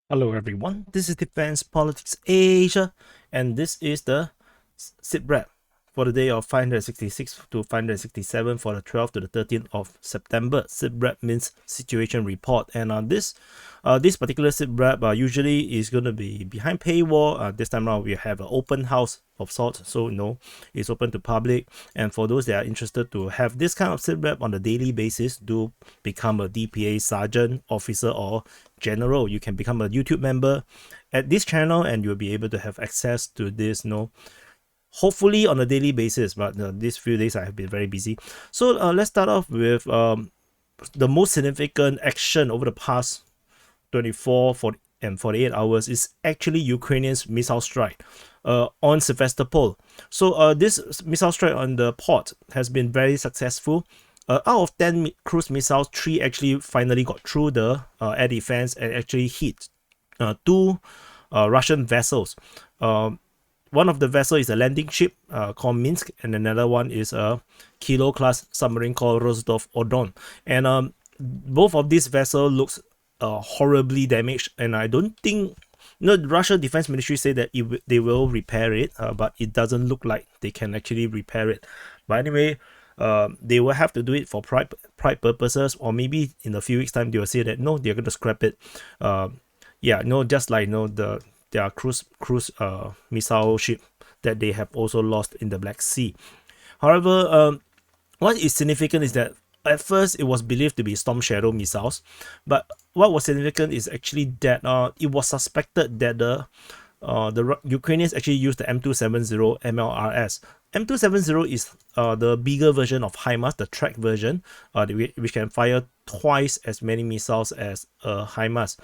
Hello everyone, this is Defense Politics Asia, and this is the SITREP for the day of 566 to 567 for the 12th to the 13th of September. SITREP means Situation Report, and this particular SITREP usually is going to be behind paywall. This time around we have an open house of sorts, so it's open to public, and for those that are interested to have this kind of SITREP on a daily basis, do become a DPA sergeant, officer, or general. You can become a YouTube member at this channel and you'll be able to have access to this hopefully on a daily basis, but these few days I have been very busy. So let's start off with the most significant action over the past 24 and 48 hours is actually Ukrainian's missile strike on Sevastopol. So this missile strike on the port has been very successful. Out of 10 cruise missiles, 3 actually finally got through the air defense and actually hit 2 Russian vessels. One of the vessels is a landing ship called Minsk, and another one is a Kilo class submarine called Rostov-on-Don. And both of these vessels looks horribly damaged, and I don't think the Russian Defense Ministry say that they will repair it, but it doesn't look like they can actually repair it. But anyway, they will have to do it for pride purposes, or maybe in a few weeks time they will say that no, they're going to scrap it. Just like their cruise missile ship that they have also lost in the Black Sea. However, what is significant is that at first it was believed to be Storm Shadow missiles, but what was significant is actually that it was suspected that the Ukrainians actually used the M270 MLRS. M270 is the bigger version of HIMARS, the track version, which can fire twice as many missiles as HIMARS.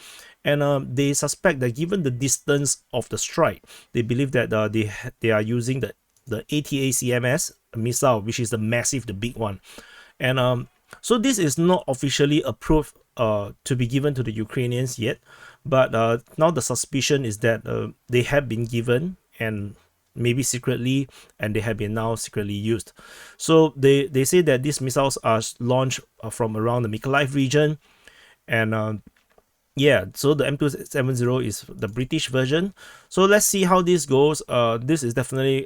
And they suspect that given the distance of the strike, they believe that they are using the ATACMS missile, which is the massive, the big one. And so this is not officially approved to be given to the Ukrainians yet, but now the suspicion is that they have been given, and maybe secretly, and they have been now secretly used. So they say that these missiles are launched from around the Mykolaiv region, and so the M270 is the British version. So let's see how this goes. This is definitely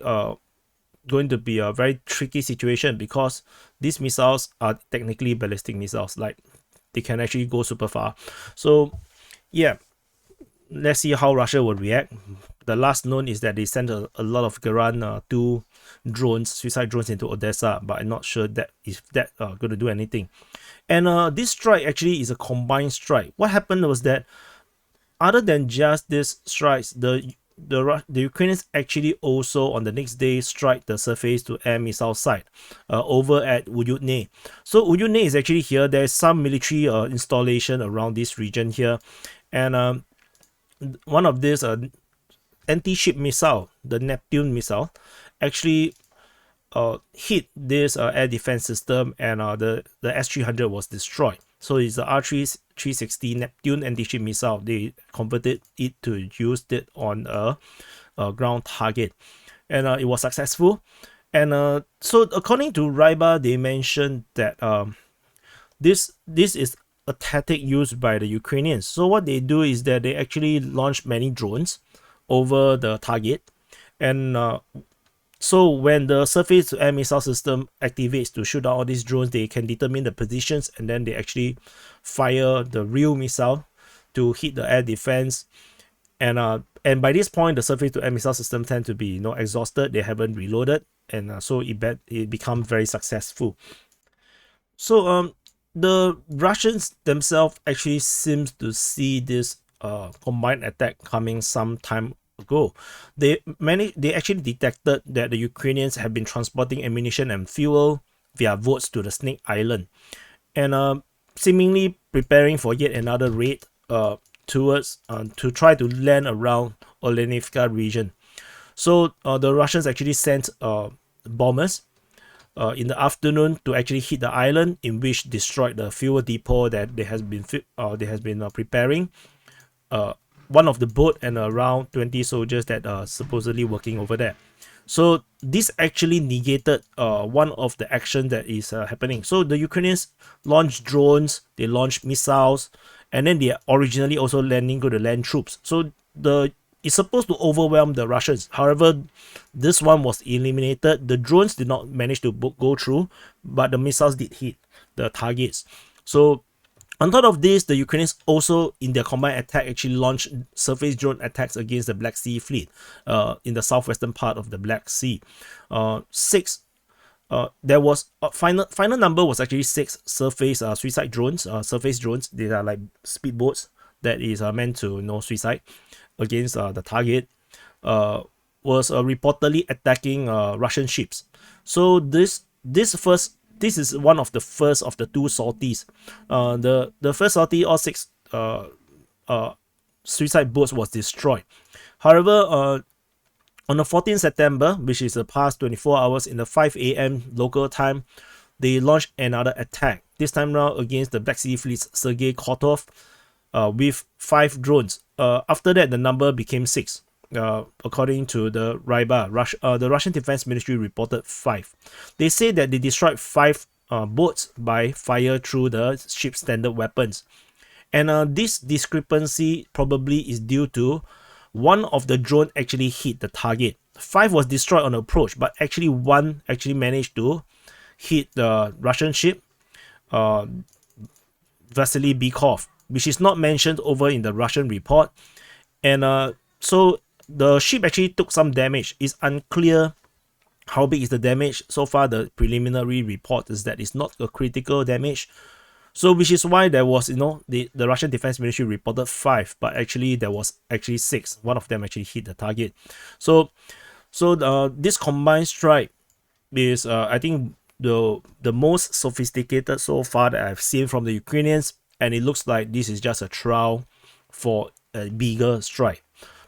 going to be a very tricky situation because these missiles are technically ballistic missiles, like they can actually go super far. So yeah, let's see how Russia will react. The last known is that they sent a lot of Garan 2 drones, suicide drones, into Odessa, but I'm not sure that if that going to do anything. And this strike actually is a combined strike. What happened was that other than just these strikes, the Ukrainians actually also on the next day strike the surface-to-air missile site over at Opytne. So Opytne is actually here. There's some military installation around this region here, and one of these anti-ship missile, the Neptune missile, actually hit this air defense system, and the S-300 was destroyed. So it's the R360 Neptune anti-ship missile. They converted it to use it on a ground target, and it was successful. And so according to Ryba, they mentioned that this is a tactic used by the Ukrainians. So what they do is that they actually launch many drones over the target, and so when the surface-to-air missile system activates to shoot out all these drones, they can determine the positions, and then they actually fire the real missile to hit the air defense. And by this point, the surface-to-air missile system tend to be exhausted. They haven't reloaded, and so it becomes very successful. So the Russians themselves actually seems to see this combined attack coming some time ago. They actually detected that the Ukrainians have been transporting ammunition and fuel via boats to the Snake Island, and seemingly preparing for yet another raid towards to try to land around Orikhiv region. So the Russians actually sent bombers in the afternoon to actually hit the island, in which destroyed the fuel depot that they has been preparing. One of the boat and around 20 soldiers that are supposedly working over there. So this actually negated one of the action that is happening. So the Ukrainians launched drones, they launched missiles, and then they originally also landing to the land troops. So it's supposed to overwhelm the Russians. However, this one was eliminated. The drones did not manage to go through, but the missiles did hit the targets. So on top of this, the Ukrainians also, in their combined attack, actually launched surface drone attacks against the Black Sea Fleet in the southwestern part of the Black Sea. There was a final number was actually 6 surface suicide drones. Surface drones, they are like speedboats that is meant to suicide against the target. Was reportedly attacking Russian ships. So this is one of the first of the 2 sorties. The first sortie, all 6 suicide boats was destroyed. However, on the 14th September, which is the past 24 hours, in the 5 a.m. local time, they launched another attack. This time around against the Black Sea Fleet's Sergei Kotov with 5 drones. After that, the number became 6. According to the RIBA, the Russian Defense Ministry reported 5. They say that they destroyed 5 boats by fire through the ship's standard weapons. And this discrepancy probably is due to one of the drone actually hit the target. 5 was destroyed on approach, but actually 1 actually managed to hit the Russian ship, Vasily Bykov, which is not mentioned over in the Russian report. And so the ship actually took some damage. It's unclear how big is the damage. So far, the preliminary report is that it's not a critical damage. So which is why there was, the Russian Defense Ministry reported 5, but actually there was actually 6. One of them actually hit the target. So this combined strike is, I think, the most sophisticated so far that I've seen from the Ukrainians, and it looks like this is just a trial for a bigger strike,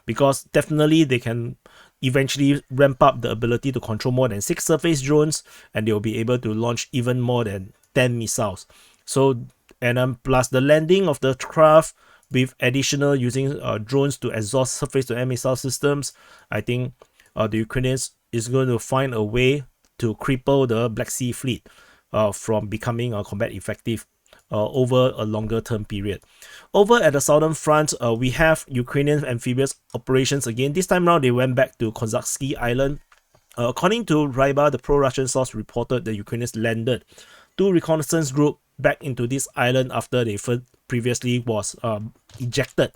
because definitely they can eventually ramp up the ability to control more than 6 surface drones, and they will be able to launch even more than 10 missiles. So, and plus the landing of the craft with additional using drones to exhaust surface to air missile systems, I think the Ukrainians is going to find a way to cripple the Black Sea Fleet from becoming combat effective over a longer term period. Over at the Southern Front, we have Ukrainian amphibious operations again. This time around, they went back to Kozaksky Island. According to RIBA, the pro-Russian source reported the Ukrainians landed 2 reconnaissance groups back into this island after they previously was ejected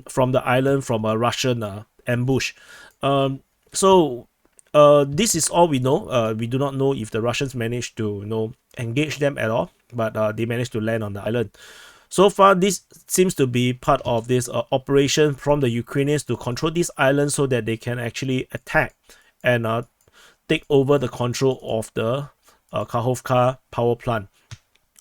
from the island from a Russian ambush. So this is all we know. We do not know if the Russians managed to engage them at all, but they managed to land on the island. So far, this seems to be part of this operation from the Ukrainians to control this island so that they can actually attack and take over the control of the Kakhovka power plant.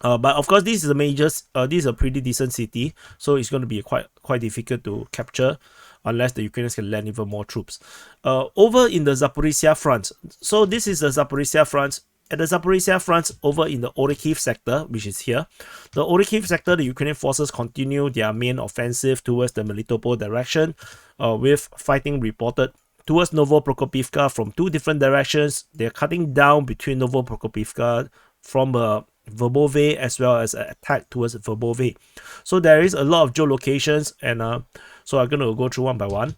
But of course, this is this is a pretty decent city, so it's going to be quite difficult to capture unless the Ukrainians can land even more troops. Over in the Zaporizhzhia Front, so this is the Zaporizhzhia Front. At the Zaporizhzhia Front, over in the Orikhiv sector, which is here, the Orikhiv sector, the Ukrainian forces continue their main offensive towards the Melitopol direction, with fighting reported towards Novoprokopivka from 2 different directions. They're cutting down between Novoprokopivka from VERBOVE as well as an attack towards VERBOVE. So there is a lot of geolocations, and so I'm going to go through one by one.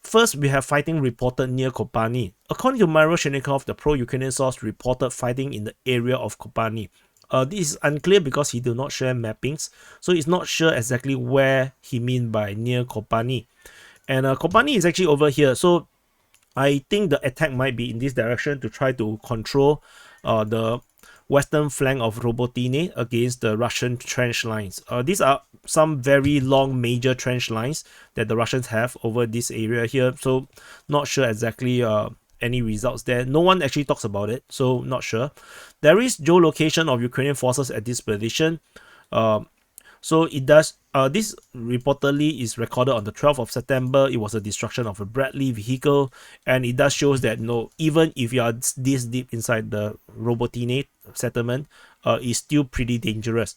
First, we have fighting reported near Kopani. According to Myro Shenikov, the pro-Ukrainian source reported fighting in the area of Kopani. This is unclear because he did not share mappings, so he's not sure exactly where he means by near Kopani. And Kopani is actually over here, so I think the attack might be in this direction to try to control the western flank of Robotyne against the Russian trench lines. These are some very long major trench lines that the Russians have over this area here, so not sure exactly any results there. No one actually talks about it, so not sure. There is geolocation of Ukrainian forces at this position. So it does. This reportedly is recorded on the 12th of September. It was a destruction of a Bradley vehicle, and it does shows that even if you are this deep inside the Robotyne settlement, it's still pretty dangerous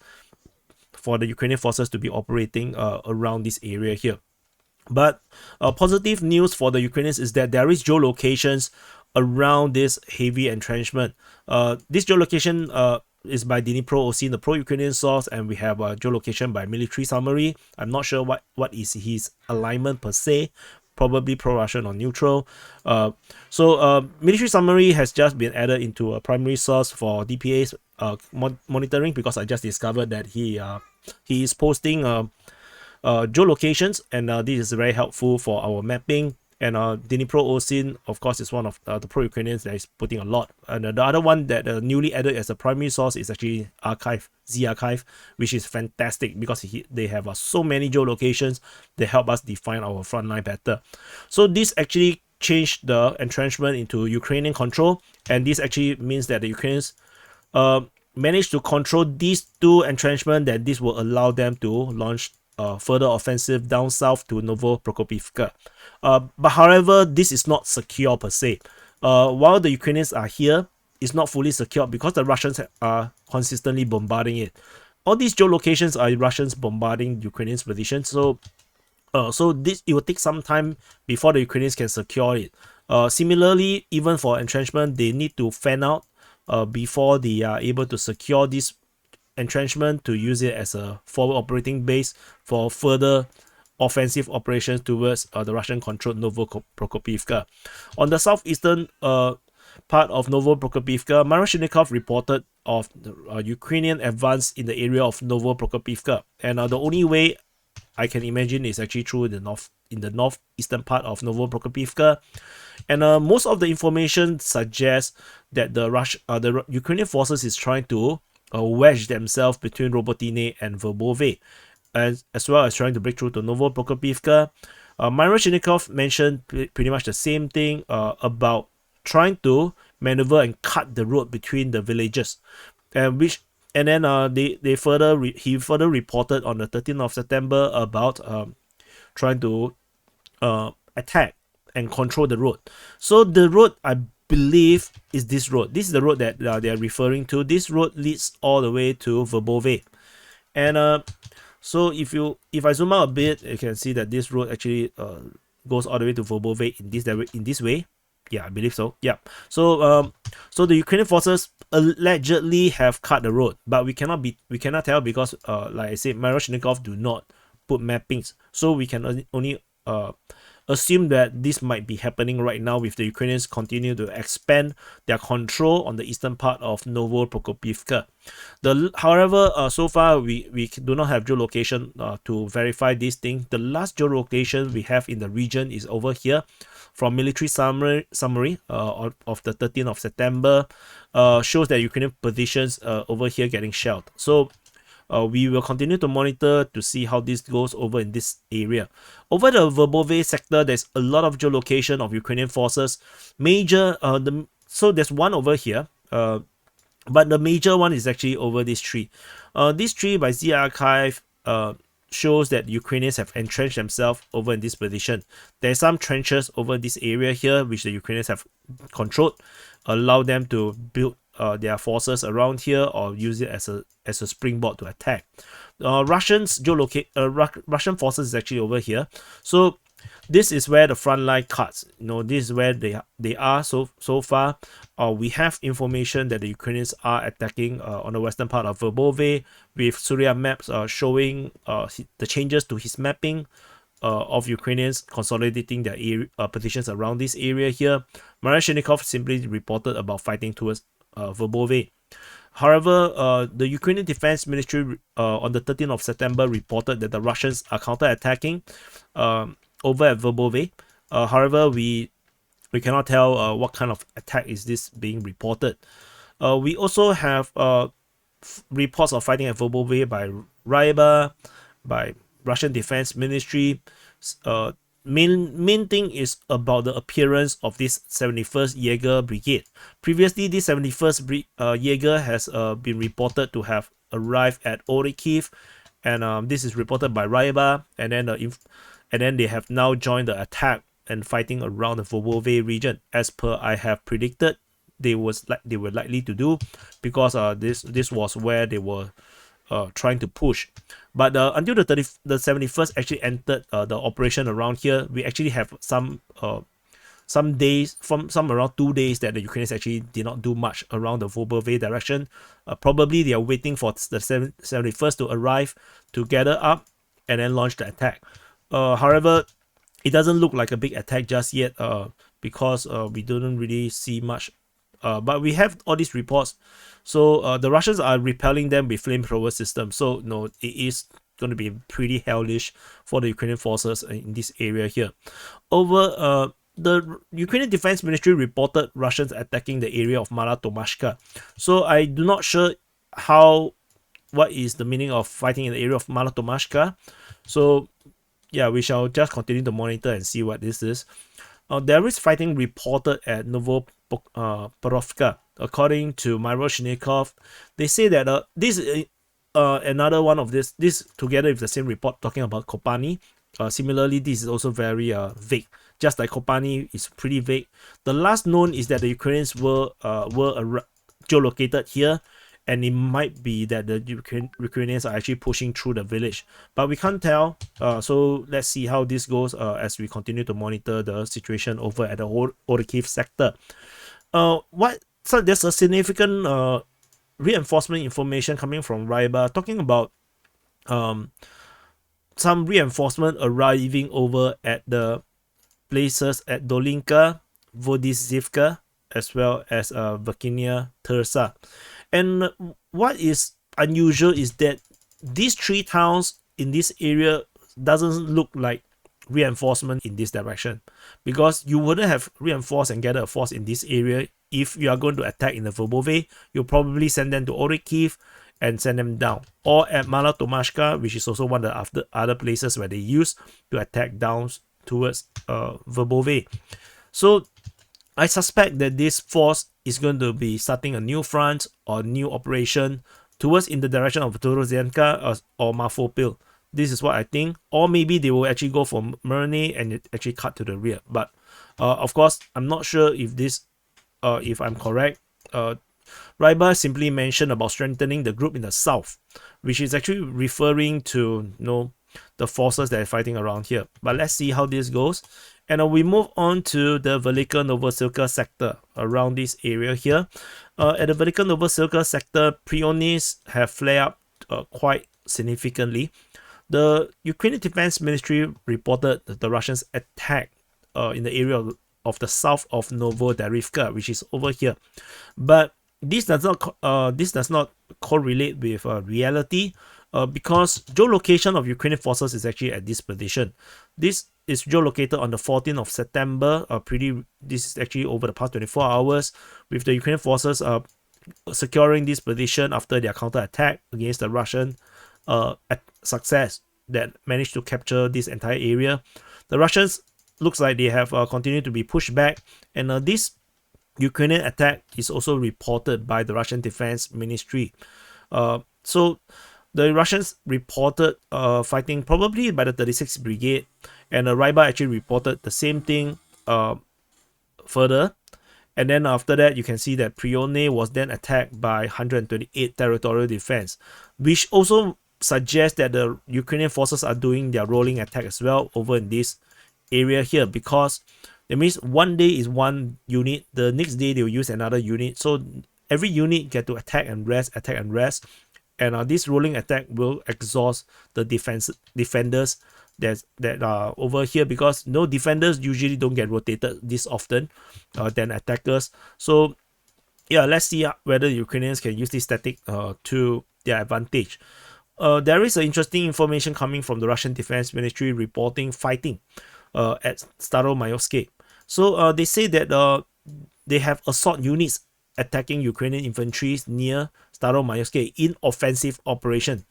for the Ukrainian forces to be operating around this area here. But positive news for the Ukrainians is that there is geolocations around this heavy entrenchment. This geolocation is by Dnipro OC, the pro-Ukrainian source, and we have a geolocation by military summary. I'm not sure what is his alignment per se, probably pro-Russian or neutral. Military summary has just been added into a primary source for DPA's monitoring, because I just discovered that he is posting geolocations, and this is very helpful for our mapping. And Dnipro OSIN, of course, is one of the pro-Ukrainians that is putting a lot. And the other one that newly added as a primary source is actually Archive, Z Archive, which is fantastic because they have so many geolocations. They help us define our front line better. So this actually changed the entrenchment into Ukrainian control, and this actually means that the Ukrainians managed to control these two entrenchments, that this will allow them to launch further offensive down south to Novoprokopivka. But however, this is not secure per se. While the Ukrainians are here, it's not fully secure because the Russians are consistently bombarding it. All these geolocations are Russians bombarding Ukrainians' positions, so it will take some time before the Ukrainians can secure it. Similarly, even for entrenchment, they need to fan out before they are able to secure this entrenchment to use it as a forward operating base for further offensive operations towards the Russian-controlled Novoprokopivka. On the southeastern part of Novoprokopivka, Marashenikov reported of the Ukrainian advance in the area of Novoprokopivka, and the only way I can imagine is actually through the northeastern part of Novoprokopivka. And most of the information suggests that the Ukrainian forces is trying to wedge themselves between Robotyne and VERBOVE, as well as trying to break through to Novoprokopivka. Marashenikov mentioned pretty much the same thing about trying to maneuver and cut the road between the villages, he further reported on the 13th of September about trying to attack and control the road. So the road, I believe, is this road. This is the road that they are referring to. This road leads all the way to VERBOVE, and so if I zoom out a bit, you can see that this road actually goes all the way to VERBOVE in this way. Yeah, I believe so. Yeah. So the Ukrainian forces allegedly have cut the road, but we cannot tell because like I said, Marashenikov do not put mappings, so we can only assume that this might be happening right now with the Ukrainians continue to expand their control on the eastern part of Novoprokopivka. However, so far we do not have geolocation to verify this thing. The last geolocation we have in the region is over here from military summary of the 13th of September, shows that Ukrainian positions over here getting shelled. So we will continue to monitor to see how this goes over in this area. Over the VERBOVE sector, there's a lot of geolocation of Ukrainian forces. So there's one over here, but the major one is actually over this tree. This tree by Z Archive shows that Ukrainians have entrenched themselves over in this position. There's some trenches over this area here which the Ukrainians have controlled, allow them to build their forces around here or use it as a springboard to attack. Russian forces is actually over here. So this is where the front line cuts. This is where they are so far. We have information that the Ukrainians are attacking on the western part of VERBOVE, with Surya maps showing the changes to his mapping of Ukrainians consolidating their positions around this area here. Marashenikov simply reported about fighting towards VERBOVE. However, the Ukrainian Defense Ministry on the 13th of September reported that the Russians are counterattacking over at VERBOVE. However, we cannot tell what kind of attack is this being reported. We also have reports of fighting at VERBOVE by Ryaba, by Russian Defense Ministry. Main thing is about the appearance of this 71st Jaeger Brigade. Previously, this 71st Jaeger has been reported to have arrived at Orikhiv, and this is reported by Ryaba, and then they have now joined the attack and fighting around the VERBOVE region, as per I have predicted they were likely to do, because this was where they were trying to push. But until the 71st actually entered the operation around here, we actually have some days, from some around 2 days, that the Ukrainians actually did not do much around the VERBOVE direction. Probably they are waiting for the 71st to arrive to gather up and then launch the attack. However, it doesn't look like a big attack just yet, because we don't really see much. But we have all these reports. So the Russians are repelling them with flamethrower systems. So no, it is going to be pretty hellish for the Ukrainian forces in this area here. Over the Ukrainian Defense Ministry reported Russians attacking the area of Mala Tomashka. So I do not sure what is the meaning of fighting in the area of Mala Tomashka. So yeah, we shall just continue to monitor and see what this is. There is fighting reported at Novosilka. According to Myroshnikov, they say that this is another one of this together with the same report talking about Kupyansk. Similarly, this is also very vague. Just like Kupyansk is pretty vague. The last known is that the Ukrainians were geolocated here, and it might be that the Ukrainians are actually pushing through the village, but we can't tell. So let's see how this goes as we continue to monitor the situation over at the Orikhiv sector. So there's a significant reinforcement information coming from Ryba talking about some reinforcement arriving over at the places at Dolinka, Vodyzhivka, as well as Verkhinia Tersa. And what is unusual is that these three towns in this area doesn't look like reinforcement in this direction, because you wouldn't have reinforced and gather a force in this area. If you are going to attack in the VERBOVE, you'll probably send them to Orikhiv and send them down, or at Mala Tomashka, which is also one of the other places where they use to attack down towards VERBOVE. So I suspect that this force is going to be starting a new front or new operation towards in the direction of Zaporizhzhia or Mafopil. This is what I think. Or maybe they will actually go for Merne and actually cut to the rear. But of course, I'm not sure if I'm correct. Ryba simply mentioned about strengthening the group in the south, which is actually referring to the forces that are fighting around here. But let's see how this goes. And we move on to the Velyka Novosilka sector around this area here. At the Velyka Novosilka sector, prionies have flared up quite significantly. The Ukrainian Defense Ministry reported that the Russians attacked in the area of the south of Novosilka, which is over here. But this does not correlate with reality, because geolocation of Ukrainian forces is actually at this position. This is geolocated on the 14th of September. This is actually over the past 24 hours, with the Ukrainian forces securing this position after their counterattack against the Russian success that managed to capture this entire area. The Russians looks like they have continued to be pushed back, and this Ukrainian attack is also reported by the Russian Defense Ministry. So the Russians reported fighting probably by the 36th Brigade, and Ryba actually reported the same thing further. And then after that, you can see that Prione was then attacked by 128 Territorial Defense, which also suggests that the Ukrainian forces are doing their rolling attack as well over in this area here, because it means one day is one unit, the next day they will use another unit. So every unit get to attack and rest, and this rolling attack will exhaust the defenders that are over here, because no defenders usually don't get rotated this often than attackers. So yeah, let's see whether the Ukrainians can use this tactic to their advantage. There is interesting information coming from the Russian Defense Ministry reporting fighting at Staromayoske. So they say that they have assault units attacking Ukrainian infantry near Staromayoske in offensive operation,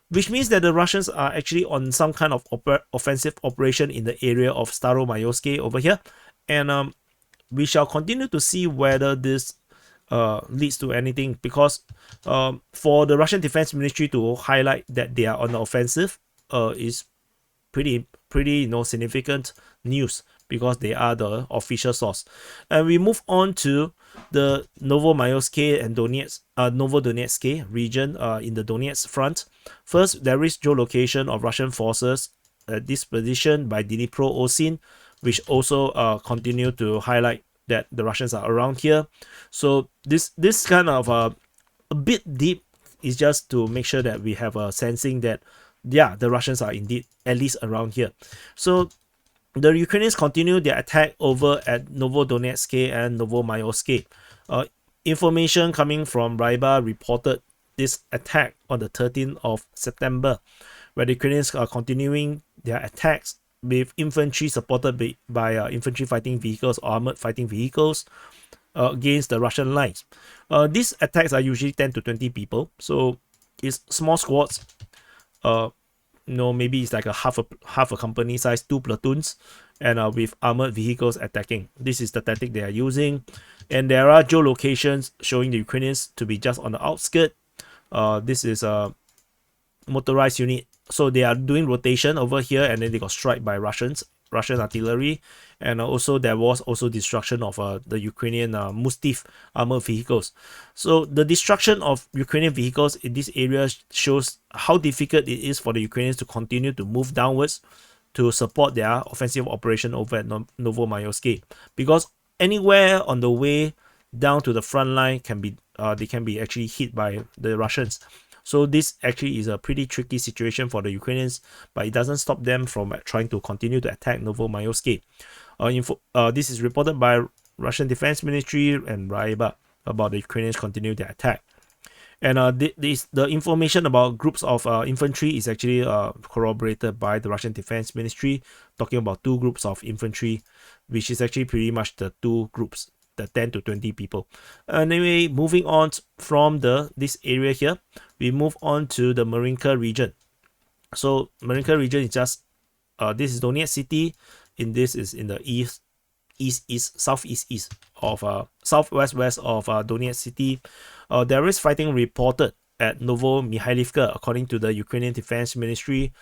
which means that the Russians are actually on some kind of offensive operation in the area of Staromayoske over here. And we shall continue to see whether this leads to anything, because for the Russian Defense Ministry to highlight that they are on the offensive is pretty significant news, because they are the official source. And we move on to the Novosilka and Novodonetsk region in the Donetsk Front. First, there is geolocation of Russian forces at this position by Dnipro Osin, which also continue to highlight that the Russians are around here. So this kind of a bit deep is just to make sure that we have a sensing that, yeah, the Russians are indeed at least around here. So the Ukrainians continue their attack over at Novodonetsk and Novosilka. Information coming from Ryba reported this attack on the 13th of September, where the Ukrainians are continuing their attacks with infantry supported by infantry fighting vehicles, armored fighting vehicles against the Russian lines. These attacks are usually 10 to 20 people, so it's small squads. Maybe it's like a half a company size, 2 platoons, and with armored vehicles attacking. This is the tactic they are using, and there are geolocations showing the Ukrainians to be just on the outskirts. This is a motorized unit, so they are doing rotation over here, and then they got struck by Russian artillery, and also there was also destruction of the Ukrainian Mustiv armored vehicles. So the destruction of Ukrainian vehicles in this area shows how difficult it is for the Ukrainians to continue to move downwards to support their offensive operation over at Novosilka, because anywhere on the way down to the front line they can be actually hit by the Russians. So this actually is a pretty tricky situation for the Ukrainians, but it doesn't stop them from trying to continue to attack Novosilka. This is reported by Russian Defense Ministry and Ryba about the Ukrainians continue their attack. And the information about groups of infantry is actually corroborated by the Russian Defense Ministry, talking about 2 groups of infantry, which is actually pretty much the 2 groups, the 10 to 20 people. Anyway, moving on from this area here, we move on to the Marinka region. So Marinka region is just this is Donetsk city, in this is in the southeast of southwest of Donetsk city. There is fighting reported at Novosilka, according to the Ukrainian Defense Ministry.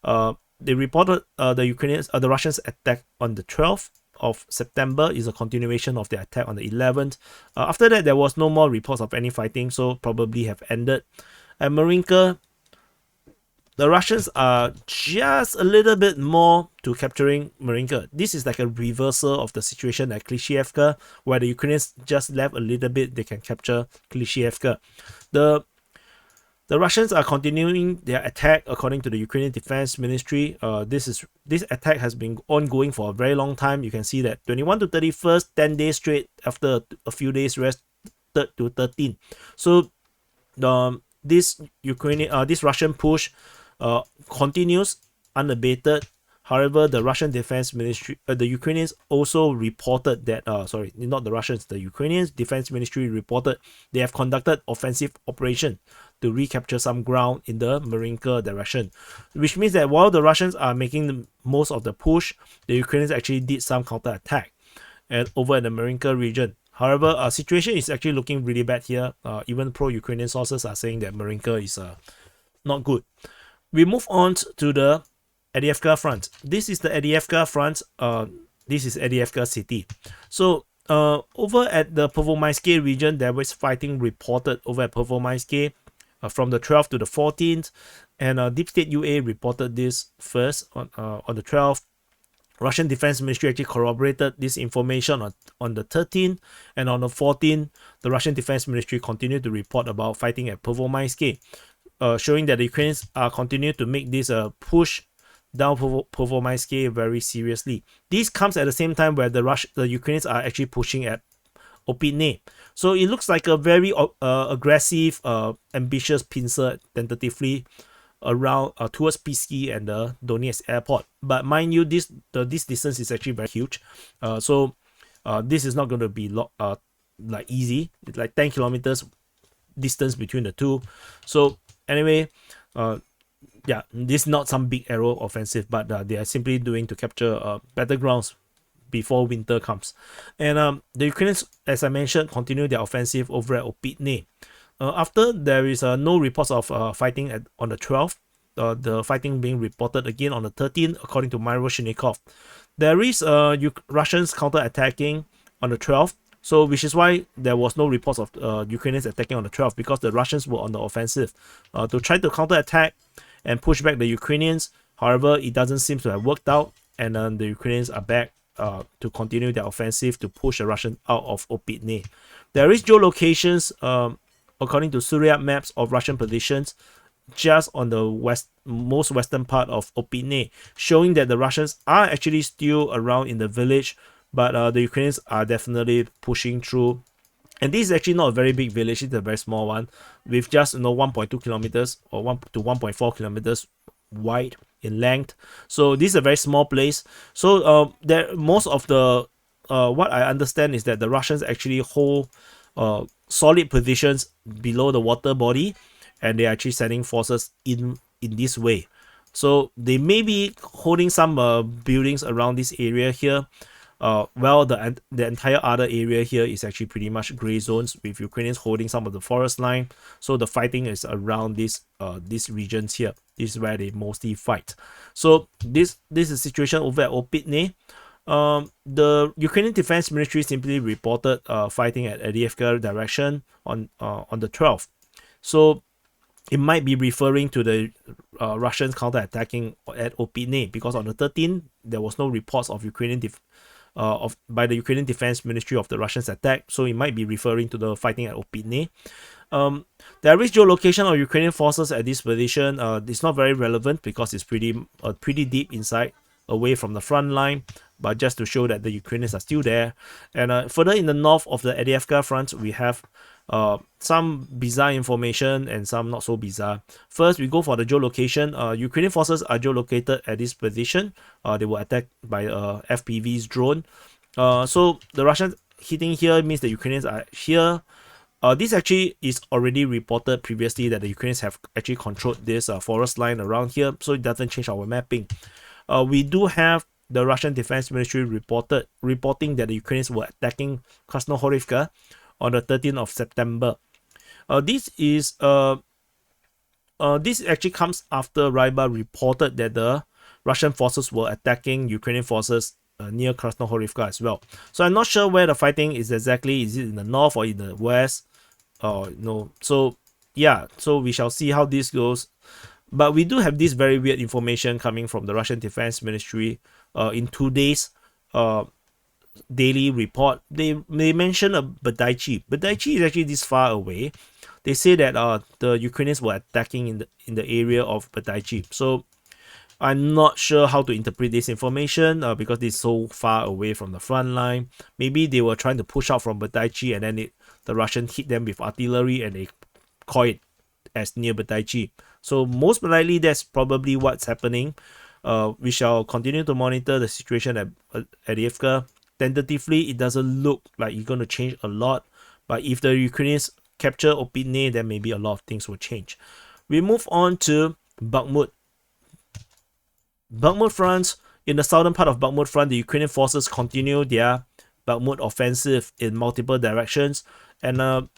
They reported the Russians attack on the 12th of September is a continuation of the attack on the 11th. After that, there was no more reports of any fighting, so probably have ended. At Marinka, the Russians are just a little bit more to capturing Marinka. This is like a reversal of the situation at KLISHCHIIVKA, where the Ukrainians just left a little bit, they can capture KLISHCHIIVKA. The Russians are continuing their attack according to the Ukrainian Defense Ministry. This attack has been ongoing for a very long time. You can see that 21 to 31st, 10 days straight, after a few days rest, 3rd to 13th. So this Russian push continues unabated. However, the Russian Defense Ministry, the Ukrainians also reported that, not the Russians, the Ukrainians Defense Ministry reported they have conducted offensive operation to recapture some ground in the Marinka direction, which means that while the Russians are making most of the push, the Ukrainians actually did some counter-attack over in the Marinka region. However, our situation is actually looking really bad here. Even pro-Ukrainian sources are saying that Marinka is not good. We move on to the Avdiivka Front. This is the Avdiivka Front. This is Avdiivka city. So over at the Pervomaiske region, there was fighting reported over at Pervomaiske from the 12th to the 14th, and Deep State UA reported this first on the 12th. Russian Defense Ministry actually corroborated this information on the 13th, and on the 14th, the Russian Defense Ministry continued to report about fighting at Pervomaiske, showing that the Ukrainians are continuing to make this push down Pervomaiske very seriously. This comes at the same time where the Ukrainians are actually pushing at OPYTNE. So it looks like a very aggressive, ambitious pincer tentatively around towards Pisky and the Donetsk airport. But mind you, this distance is actually very huge. So this is not going to be like easy. It's like 10 kilometers distance between the two. So anyway, yeah, this is not some big aero offensive, but they are simply doing to capture battlegrounds before winter comes. And the Ukrainians, as I mentioned, continue their offensive over at OPYTNE. After there is no reports of fighting on the 12th, the fighting being reported again on the 13th, according to Myroshnikov. There is Russians counter-attacking on the 12th, so which is why there was no reports of Ukrainians attacking on the 12th, because the Russians were on the offensive to try to counter-attack and push back the Ukrainians. However, it doesn't seem to have worked out, and the Ukrainians are back to continue their offensive to push the Russians out of OPYTNE. There is geolocations, according to Suryat maps of Russian positions, just on the most western part of OPYTNE, showing that the Russians are actually still around in the village, but the Ukrainians are definitely pushing through. And this is actually not a very big village, it's a very small one, with just 1.2 kilometers or 1 to 1.4 kilometers wide in length. So this is a very small place. So there, most of the what I understand is that the Russians actually hold solid positions below the water body, and they are actually sending forces in this way. So they may be holding some buildings around this area here. Well, the entire other area here is actually pretty much gray zones, with Ukrainians holding some of the forest line. So the fighting is around these regions here. This is where they mostly fight. So this is the situation over at OPYTNE. The Ukrainian Defense Ministry simply reported fighting at Avdiivka direction on the 12th. So it might be referring to the Russians counter-attacking at OPYTNE, because on the 13th there was no reports of by the Ukrainian Defense Ministry of the Russians attack, so it might be referring to the fighting at OPYTNE. There is geolocation of Ukrainian forces at this position. It's not very relevant because it's pretty deep inside, away from the front line, but just to show that the Ukrainians are still there. And further in the north of the Avdiivka Front, we have some bizarre information and some not so bizarre. First, we go for the geolocation. Ukrainian forces are geolocated at this position. They were attacked by FPV's drone. So the Russians hitting here means the Ukrainians are here. This actually is already reported previously that the Ukrainians have actually controlled this forest line around here, so it doesn't change our mapping. We do have the Russian Defense Ministry reporting that the Ukrainians were attacking Krasnohorivka on the 13th of September. This actually comes after Ryba reported that the Russian forces were attacking Ukrainian forces near Krasnohorivka as well. So I'm not sure where the fighting is exactly. Is it in the north or in the west? No. So yeah, so we shall see how this goes. But we do have this very weird information coming from the Russian Defense Ministry in today's daily report. They mention a Badaichi. Badaichi is actually this far away. They say that the Ukrainians were attacking in the area of Badaichi. So I'm not sure how to interpret this information because it's so far away from the front line. Maybe they were trying to push out from Badaichi, and then the Russians hit them with artillery and they call it as near Badaichi. So most likely that's probably what's happening. We shall continue to monitor the situation at Avdiivka. Tentatively, it doesn't look like it's going to change a lot. But if the Ukrainians capture OPYTNE, then maybe a lot of things will change. We move on to Bakhmut. Bakhmut Front. In the southern part of Bakhmut Front, the Ukrainian forces continue their Bakhmut offensive in multiple directions. And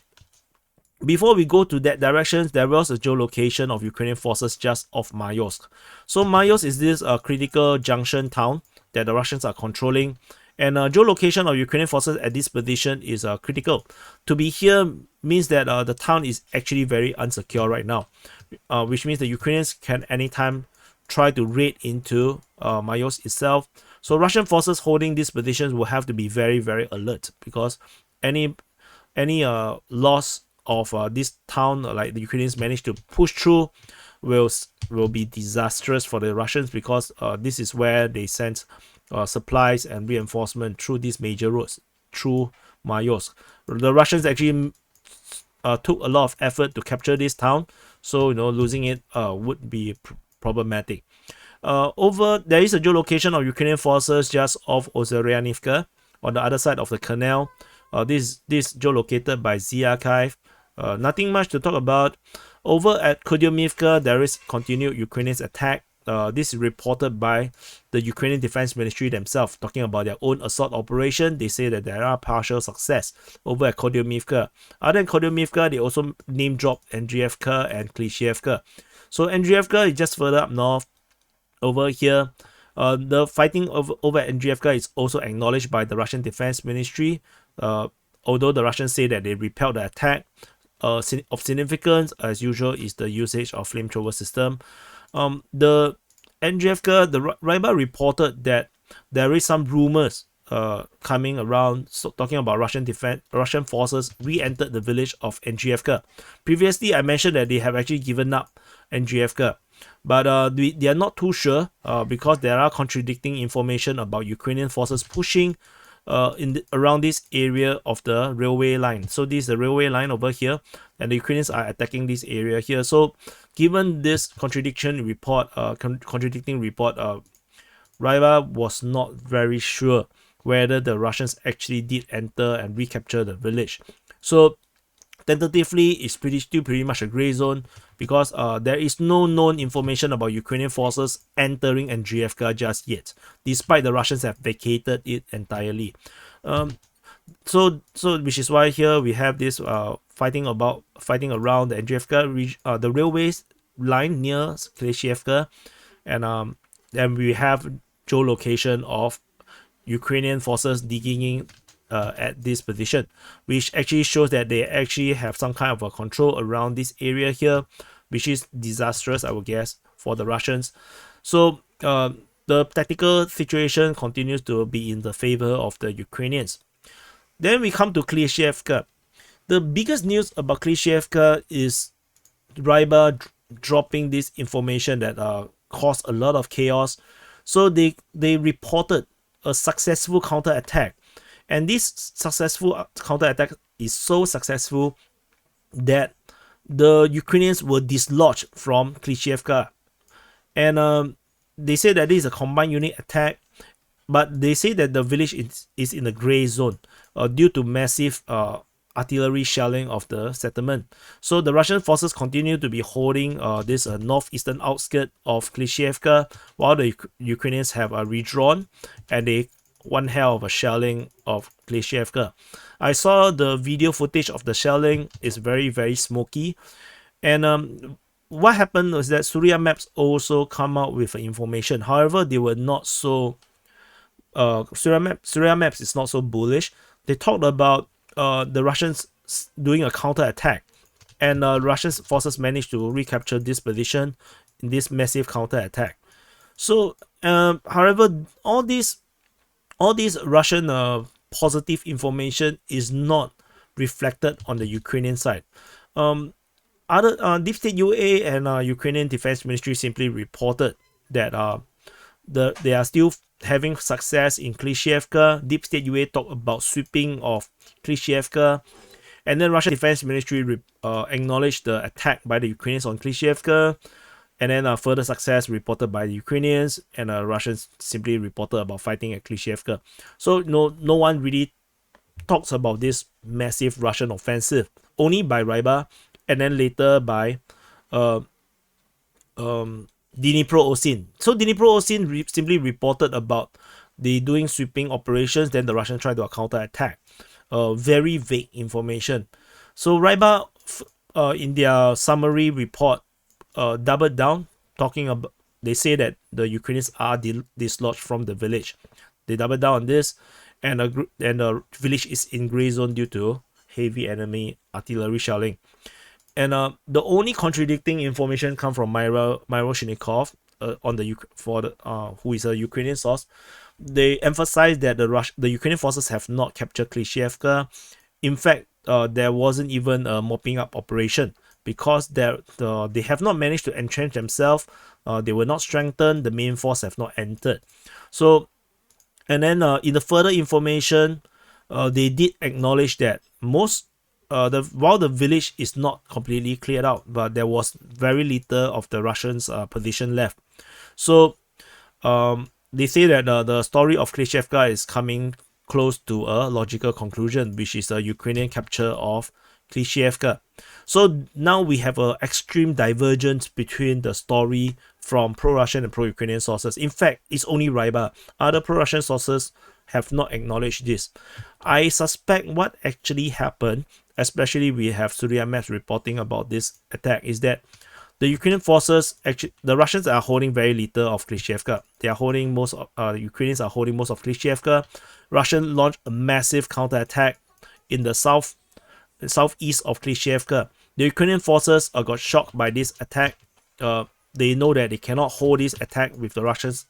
before we go to that direction, there was a geolocation of Ukrainian forces just off Mayosk. So Mayosk is this critical junction town that the Russians are controlling. And geolocation of Ukrainian forces at this position is critical. To be here means that the town is actually very unsecure right now, which means the Ukrainians can anytime try to raid into Mayosk itself. So Russian forces holding these positions will have to be very, very alert, because any loss of this town, like the Ukrainians managed to push through, will be disastrous for the Russians, because this is where they sent supplies and reinforcement through these major roads through Mayosk. The Russians actually took a lot of effort to capture this town, so losing it would be problematic. There is a geolocation of Ukrainian forces just off Ozeryanivka on the other side of the canal. This geolocated by Z Archive. Nothing much to talk about. Over at Kupyansk, there is continued Ukrainian attack this is reported by the Ukrainian Defense Ministry themselves, talking about their own assault operation. They say that there are partial success over at Avdiivka. Other than Avdiivka, they also name drop Avdiivka and KLISHCHIIVKA. So Avdiivka is just further up north. Over here, the fighting over at Avdiivka is also acknowledged by the Russian Defense Ministry, although the Russians say that they repelled the attack. Of significance, as usual, is the usage of flamethrower system. The Avdiivka, the Ryba reported that there is some rumors coming around, so talking about Russian forces re-entered the village of Avdiivka. Previously, I mentioned that they have actually given up Avdiivka, but they are not too sure because there are contradicting information about Ukrainian forces pushing around this area of the railway line. So this is the railway line over here, and the Ukrainians are attacking this area here. So given this contradicting report, Ryba was not very sure whether the Russians actually did enter and recapture the village. So tentatively, it's still pretty much a gray zone, because there is no known information about Ukrainian forces entering Avdiivka just yet, despite the Russians have vacated it entirely. So which is why here we have this fighting around the Avdiivka, the railways line near KLISHCHIIVKA, and then we have geolocation of Ukrainian forces digging in at this position, which actually shows that they actually have some kind of a control around this area here, which is disastrous, I would guess, for the Russians. So the tactical situation continues to be in the favor of the Ukrainians. Then we come to KLISHCHIIVKA. The biggest news about KLISHCHIIVKA is Ryba dropping this information that caused a lot of chaos. So they reported a successful counterattack. And this successful counterattack is so successful that the Ukrainians were dislodged from KLISHCHIIVKA. And they say that this is a combined unit attack, but they say that the village is in the gray zone due to massive artillery shelling of the settlement. So the Russian forces continue to be holding this northeastern outskirt of KLISHCHIIVKA, while the Ukrainians have redrawn, and they one hell of a shelling of KLISHCHIIVKA. I saw the video footage of the shelling. Is very, very smoky. And what happened was that Surya Maps also come out with information. However, they were not so Surya Maps is not so bullish. They talked about the Russians doing a counterattack, and Russian forces managed to recapture this position in this massive counterattack. So, however, all these Russian positive information is not reflected on the Ukrainian side. Other Deep State UA and Ukrainian Defense Ministry simply reported that they are still having success in KLISHCHIIVKA. Deep State UA talked about sweeping of KLISHCHIIVKA, and then Russian Defense Ministry acknowledged the attack by the Ukrainians on KLISHCHIIVKA, and then further success reported by the Ukrainians, and Russians simply reported about fighting at KLISHCHIIVKA. So no one really talks about this massive Russian offensive, only by Ryba, and then later by Dnipro-Osin. So Dnipro-Osin simply reported about the doing sweeping operations, then the Russians tried to counterattack. Very vague information. So Ryba, in their summary report, doubled down, talking about, they say that the Ukrainians are dislodged from the village. They doubled down on this, and the village is in gray zone due to heavy enemy artillery shelling. And the only contradicting information come from Myroshnikov who is a Ukrainian source. They emphasize that the Ukrainian forces have not captured KLISHCHIIVKA. In fact, there wasn't even a mopping up operation, because they have not managed to entrench themselves. They were not strengthened. The main force have not entered. So, and then in the further information, they did acknowledge that while the village is not completely cleared out, but there was very little of the Russians' position left. So they say that the story of KLISHCHIIVKA is coming close to a logical conclusion, which is a Ukrainian capture of KLISHCHIIVKA. So now we have an extreme divergence between the story from pro-Russian and pro-Ukrainian sources. In fact, it's only Ryba. Other pro-Russian sources have not acknowledged this. I suspect what actually happened, especially we have Surya Maps reporting about this attack, is that the Ukrainian forces, actually, the Russians are holding very little of KLISHCHIIVKA. They are holding most of, the Ukrainians are holding most of KLISHCHIIVKA. Russian launched a massive counterattack in the southeast of KLISHCHIIVKA. The Ukrainian forces got shocked by this attack. They know that they cannot hold this attack with the Russians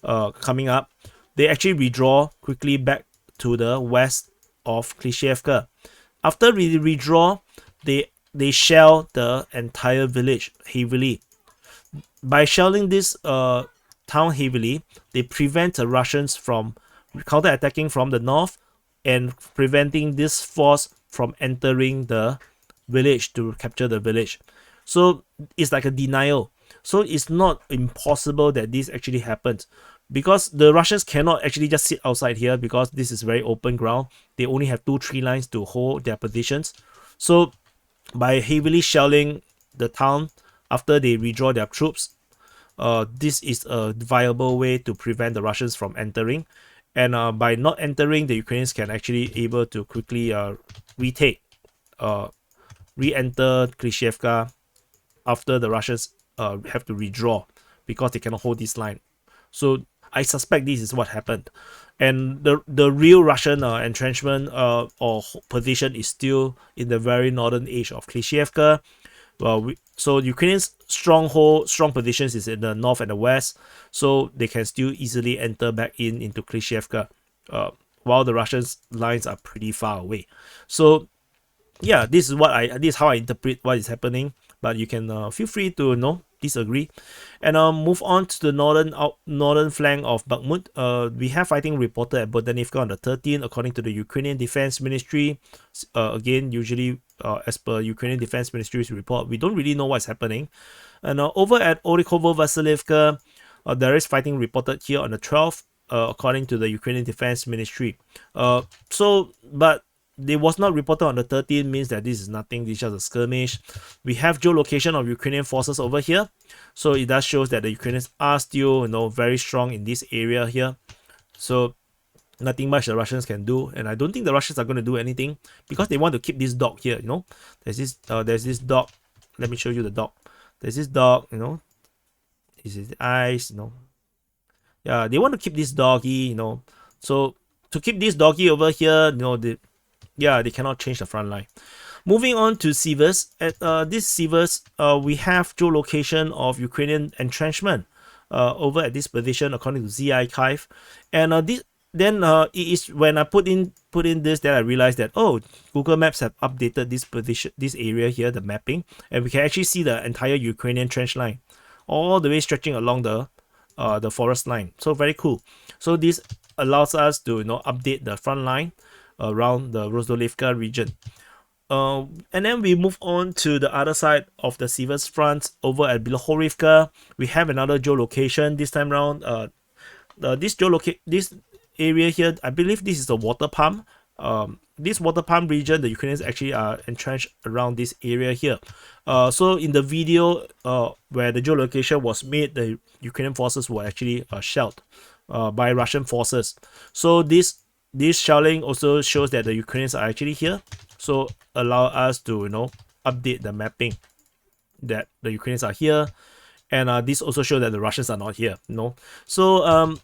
coming up. They actually withdraw quickly back to the west of KLISHCHIIVKA. After we withdraw, they shell the entire village heavily. By shelling this town heavily, they prevent the Russians from counterattacking from the north and preventing this force from entering the village to capture the village. So it's like a denial. So it's not impossible that this actually happened, because the Russians cannot actually just sit outside here because this is very open ground. They only have 2-3 lines to hold their positions. So by heavily shelling the town after they withdraw their troops, this is a viable way to prevent the Russians from entering. And by not entering, the Ukrainians can actually able to quickly re-enter KLISHCHIIVKA after the Russians have to withdraw because they cannot hold this line. So I suspect this is what happened. And the real Russian entrenchment or position is still in the very northern edge of KLISHCHIIVKA. So Ukrainians' strong positions is in the north and the west, so they can still easily enter back into KLISHCHIIVKA, while the Russians' lines are pretty far away. So yeah, this is how I interpret what is happening. But you can feel free to disagree. And move on to the northern flank of Bakhmut. We have fighting reported at Donetsk on the 13th, according to the Ukrainian Defense Ministry. Again, usually as per Ukrainian Defense Ministry's report, we don't really know what's happening. And over at Orikhiv, Vasilivka, there is fighting reported here on the 12th, according to the Ukrainian Defense Ministry. But they was not reported on the 13th, means that this is nothing, this is just a skirmish. We have geolocation of Ukrainian forces over here. So it does shows that the Ukrainians are still, very strong in this area here. So nothing much the Russians can do. And I don't think the Russians are going to do anything because they want to keep this dog here, There's this dog. Let me show you the dog. There's this dog, This is the eyes, Yeah, they want to keep this doggy, So to keep this doggy over here, they cannot change the front line. Moving on to Siversk. At this Siversk, we have geolocation of Ukrainian entrenchment over at this position, according to Z Archive. And it is when I put in this that I realized that Google Maps have updated this position, this area here, the mapping, and we can actually see the entire Ukrainian trench line all the way stretching along the forest line. So very cool. So this allows us to update the front line around the Novosilka region. And then we move on to the other side of the Siversk Front over at Bilohorivka. We have another geolocation this time around. This area here, I believe this is the water pump. This water pump region, the Ukrainians actually are entrenched around this area here. So in the video where the geolocation was made, the Ukrainian forces were actually shelled by Russian forces. So this shelling also shows that the Ukrainians are actually here. So allow us to update the mapping that the Ukrainians are here, and this also shows that the Russians are not here. So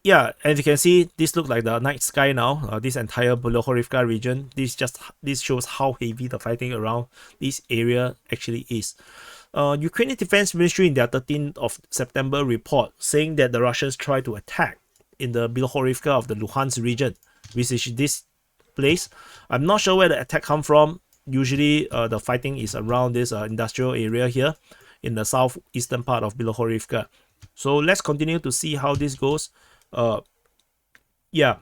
yeah, as you can see, this looks like the night sky now. This entire Bilohorivka region. This shows how heavy the fighting around this area actually is. Ukrainian Defense Ministry in their 13th of September report saying that the Russians try to attack in the Bilohorivka of the Luhansk region, which is this place. I'm not sure where the attack come from. Usually the fighting is around this industrial area here in the southeastern part of Bilohorivka. So let's continue to see how this goes. Yeah,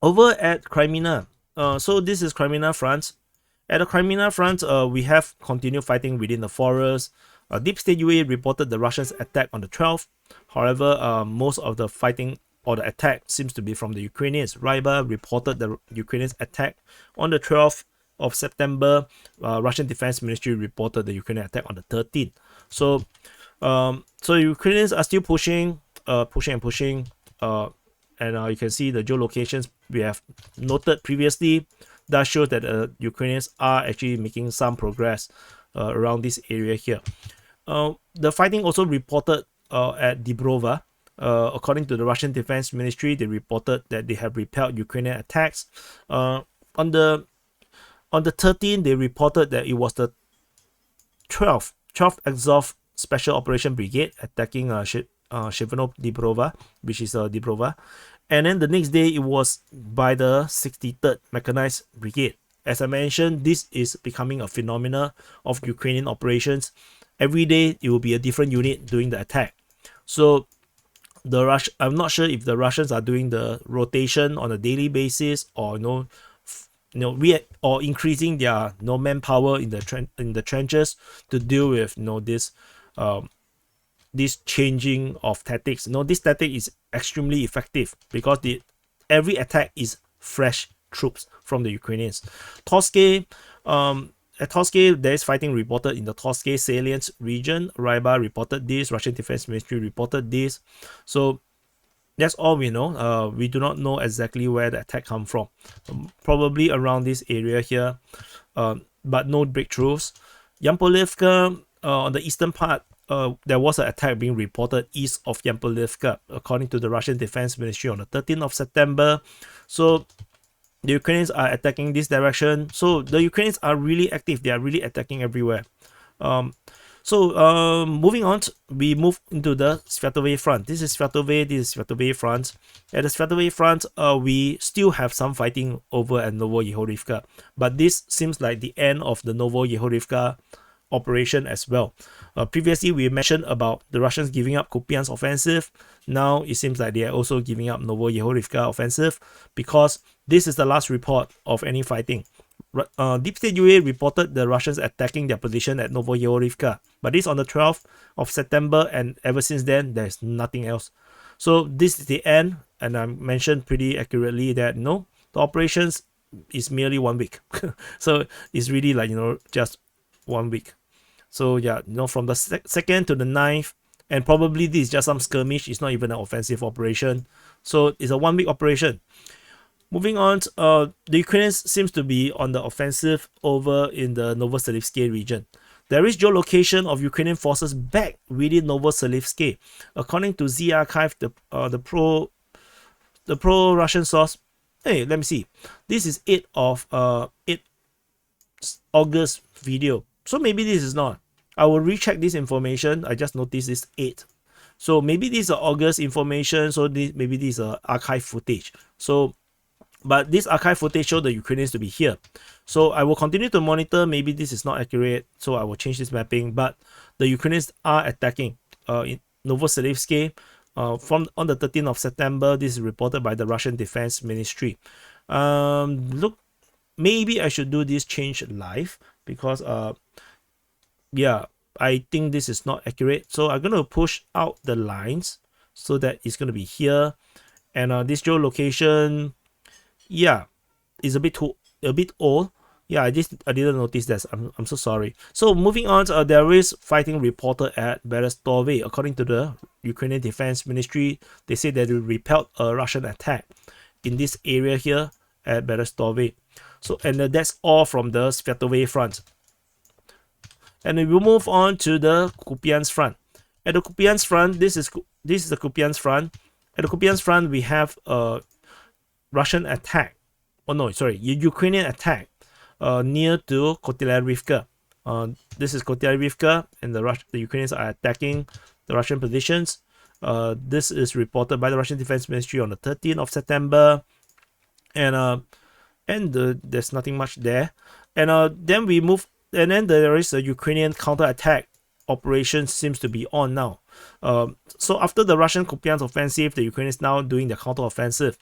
over at Kreminna. So this is Kreminna Front. At the Kreminna Front, we have continued fighting within the forest. Deep State UA reported the Russians' attack on the 12th. However, most of the fighting or the attack seems to be from the Ukrainians. Ryba reported the Ukrainians' attack on the 12th of September, Russian Defense Ministry reported the Ukrainian attack on the 13th. So, so Ukrainians are still pushing, pushing. And you can see the geolocations we have noted previously. That shows that Ukrainians are actually making some progress around this area here. The fighting also reported at Dibrova. According to the Russian Defense Ministry, they reported that they have repelled Ukrainian attacks. On the 13th, they reported that it was the 12th Azov Special Operation Brigade attacking Sheveno Dibrova, which is Dibrova. And then the next day, it was by the 63rd Mechanized Brigade. As I mentioned, this is becoming a phenomenon of Ukrainian operations. Every day, it will be a different unit doing the attack. So I'm not sure if the Russians are doing the rotation on a daily basis, or or increasing their manpower in the trenches to deal with this changing of tactics. This tactic is extremely effective because every attack is fresh troops from the Ukrainians. Toske, at Toske, there is fighting reported in the Toske salient region. Ryba reported this. Russian Defense Ministry reported this. So that's all we know. We do not know exactly where the attack come from. Probably around this area here, but no breakthroughs. Yampolivka, on the eastern part, there was an attack being reported east of Yampolivka, according to the Russian Defense Ministry on the 13th of September. So the Ukrainians are attacking this direction. So the Ukrainians are really active. They are really attacking everywhere. Moving on, we move into the Svatove Front. This is Svatove Front. At the Svatove Front, we still have some fighting over at Novosilka, but this seems like the end of the Novosilka operation as well. Previously, we mentioned about the Russians giving up Kupyansk offensive. Now it seems like they are also giving up Novosilka offensive, because this is the last report of any fighting. Deep State UA reported the Russians attacking their position at Novosilka, but this on the 12th of September, and ever since then, there's nothing else. So this is the end, and I mentioned pretty accurately that the operations is merely 1 week. So it's really like, just 1 week. So yeah, from the 2nd to the 9th, and probably this is just some skirmish. It's not even an offensive operation. So it's a 1 week operation. Moving on, the Ukrainians seems to be on the offensive over in the Novosilka region. There is geolocation of Ukrainian forces back within Novosilka. According to Z Archive, the pro-Russian source. Hey, let me see. This is 8 August video. So maybe this is not. I will recheck this information. I just noticed this 8. So maybe this is August information. So maybe this is archive footage. But this archive footage shows the Ukrainians to be here. So I will continue to monitor. Maybe this is not accurate, so I will change this mapping. But the Ukrainians are attacking in Novosilka on the 13th of September. This is reported by the Russian Defense Ministry. Look, maybe I should do this change live, because yeah, I think this is not accurate. So I'm going to push out the lines so that it's going to be here. And this geolocation, yeah, is a bit old. Yeah, I didn't notice that. I'm so sorry. So moving on, there is fighting reported at Berestove. According to the Ukrainian Defense Ministry, they say that they repelled a Russian attack in this area here at Berestove. So, and that's all from the Svatove Front. And we will move on to the Kupyansk Front. At the Kupyansk Front, this is the Kupyansk Front. At the Kupyansk Front, we have a Russian attack. Oh no, sorry, Ukrainian attack near to Kotelyaryvka. This is Kotelyaryvka, and the Ukrainians are attacking the Russian positions. This is reported by the Russian Defense Ministry on the 13th of September, and there's nothing much there. And then we move, and then there is a Ukrainian counterattack operation seems to be on now. So after the Russian Kupyansk offensive, the Ukrainians now doing the counteroffensive.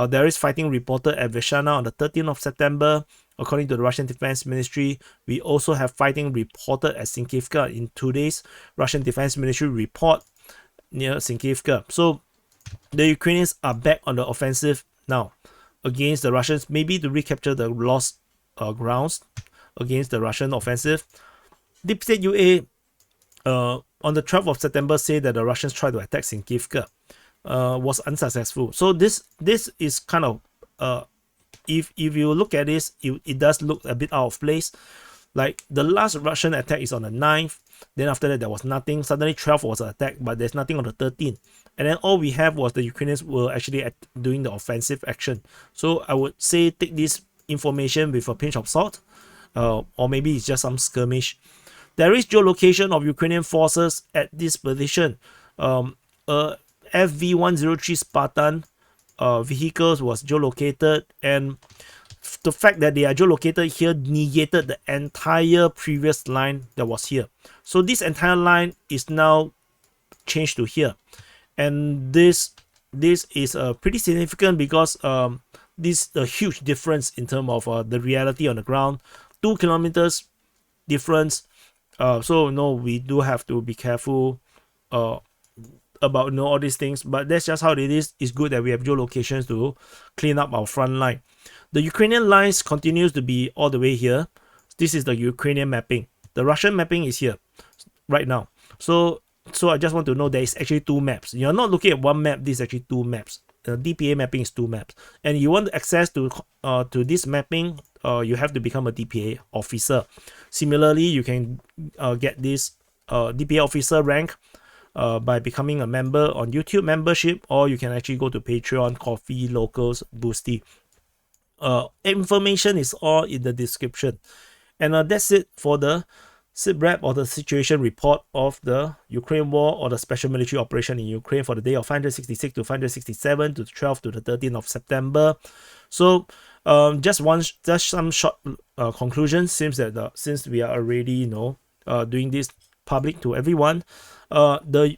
There is fighting reported at Vyshana on the 13th of September. According to the Russian Defense Ministry, we also have fighting reported at Sinkivka in 2 days. Russian Defense Ministry report near Sinkivka. So the Ukrainians are back on the offensive now against the Russians, maybe to recapture the lost grounds against the Russian offensive. Deep State UA on the 12th of September said that the Russians tried to attack Sinkivka, was unsuccessful. So this is kind of if you look at this, it does look a bit out of place. Like the last Russian attack is on the 9th, then after that there was nothing. Suddenly 12th was an attack, but there's nothing on the 13th. And then all we have was the Ukrainians were actually doing the offensive action. So I would say take this information with a pinch of salt, or maybe it's just some skirmish. There is geolocation of Ukrainian forces at this position. FV-103 Spartan vehicles was geolocated, and the fact that they are geolocated here negated the entire previous line that was here. So this entire line is now changed to here, and this is pretty significant because this is a huge difference in terms of the reality on the ground. 2 kilometers difference. So no, we do have to be careful about all these things, but that's just how it is. It's good that we have geolocations to clean up our front line. The Ukrainian lines continues to be all the way here. This is the Ukrainian mapping. The Russian mapping is here right now. So I just want to know there is actually 2 maps. You're not looking at one map. This is actually 2 maps. The DPA mapping is 2 maps, and you want access to this mapping. You have to become a DPA officer. Similarly, you can get this DPA officer rank by becoming a member on YouTube membership, or you can actually go to Patreon, Coffee, Locals, Boosty. Information is all in the description. And that's it for the SITREP, or the situation report of the Ukraine war, or the special military operation in Ukraine for the day of 566 to 567 to 12th to the 13th of September. So just some short conclusions. Seems that since we are already doing this public to everyone, I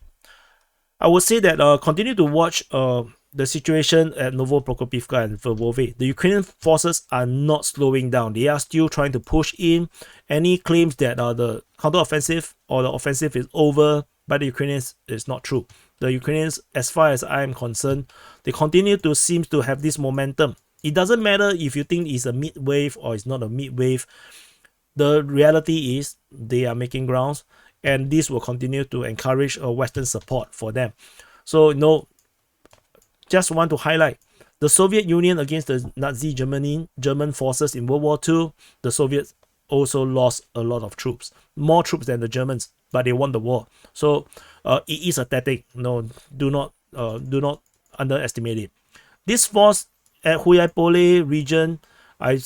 would say that continue to watch the situation at Novosilka and VERBOVE. The Ukrainian forces are not slowing down. They are still trying to push in. Any claims that the counteroffensive or the offensive is over by the Ukrainians is not true. The Ukrainians, as far as I am concerned, they continue to seem to have this momentum. It doesn't matter if you think it's a mid-wave or it's not a mid-wave. The reality is they are making grounds, and this will continue to encourage Western support for them. So just want to highlight the Soviet Union against the Nazi German forces in World War II. The Soviets also lost a lot of troops, more troops than the Germans, but they won the war. So it is a tactic. Do not underestimate it. This force at Huaypole region, I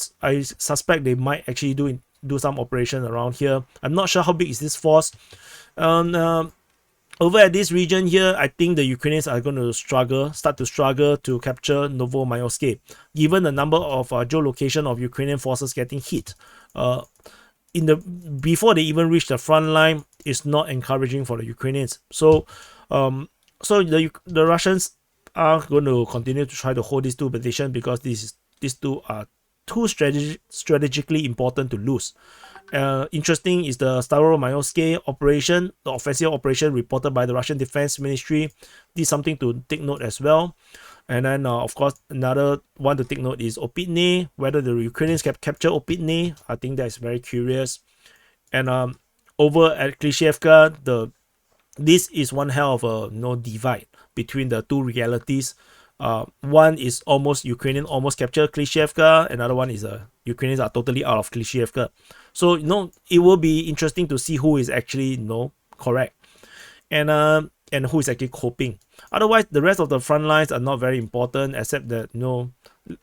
suspect they might actually do some operation around here. I'm not sure how big is this force. Over at this region here, I think the Ukrainians are going to start to struggle to capture Novosilka, given the number of geolocation of Ukrainian forces getting hit. Before they even reach the front line, is not encouraging for the Ukrainians. So the Russians are going to continue to try to hold these 2 positions, because these 2 are too strategically important to lose. Interesting is the Staromayoske operation, the offensive operation reported by the Russian Defense Ministry. This is something to take note as well. And then, of course, another one to take note is OPYTNE, whether the Ukrainians can capture OPYTNE. I think that is very curious. And over at KLISHCHIIVKA, this is one hell of a divide between the 2 realities. One is Ukrainian almost captured KLISHCHIIVKA. Another one is Ukrainians are totally out of KLISHCHIIVKA. So it will be interesting to see who is actually correct, and who is actually coping. Otherwise, the rest of the front lines are not very important, except that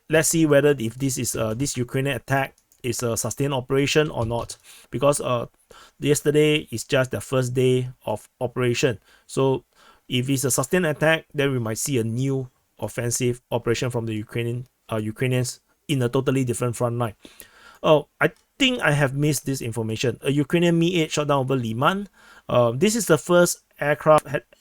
let's see whether if this Ukrainian attack is a sustained operation or not, because yesterday is just the first day of operation. So if it's a sustained attack, then we might see a new offensive operation from the Ukrainians in a totally different front line. I think I have missed this information. A Ukrainian Mi-8 shot down over Liman. This is the first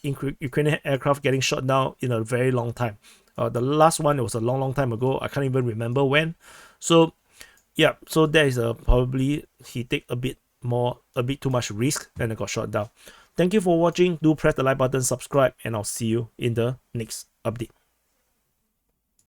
Ukrainian aircraft getting shot down in a very long time. The last one, it was a long time ago. I can't even remember when. So yeah, so that is probably he take a bit too much risk and it got shot down. Thank you for watching. Do press the like button, subscribe, and I'll see you in the next update.